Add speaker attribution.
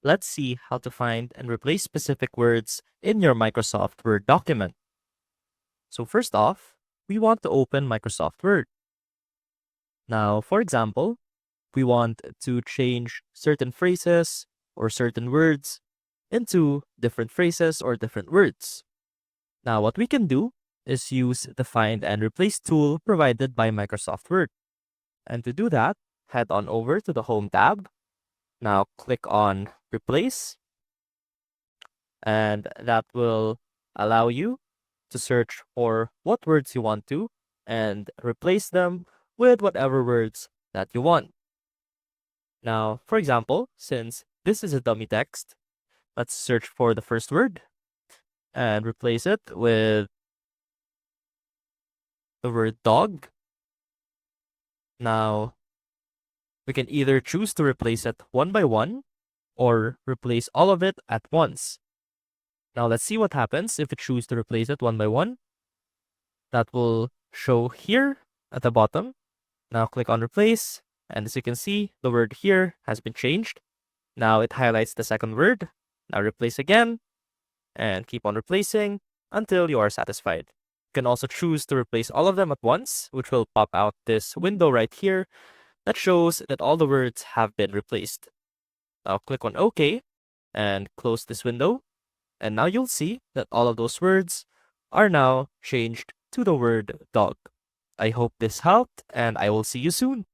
Speaker 1: let's see how to find and replace specific words in your Microsoft Word document. So first off, we want to open Microsoft Word. Now, for example, we want to change certain phrases or certain words into different phrases or different words. Now, what we can do is use the Find and Replace tool provided by Microsoft Word. And to do that, head on over to the Home tab. Now, click on Replace, and that will allow you to search for what words you want to and replace them with whatever words that you want. Now, for example, since this is a dummy text, let's search for the first word and replace it with the word dog. Now, we can either choose to replace it one by one or replace all of it at once. Now, let's see what happens if we choose to replace it one by one. That will show here at the bottom. Now, click on replace. And as you can see, the word here has been changed. Now it highlights the second word. Now replace again and keep on replacing until you are satisfied. You can also choose to replace all of them at once, which will pop out this window right here that shows that all the words have been replaced. Now click on OK and close this window. And now you'll see that all of those words are now changed to the word dog. I hope this helped, and I will see you soon.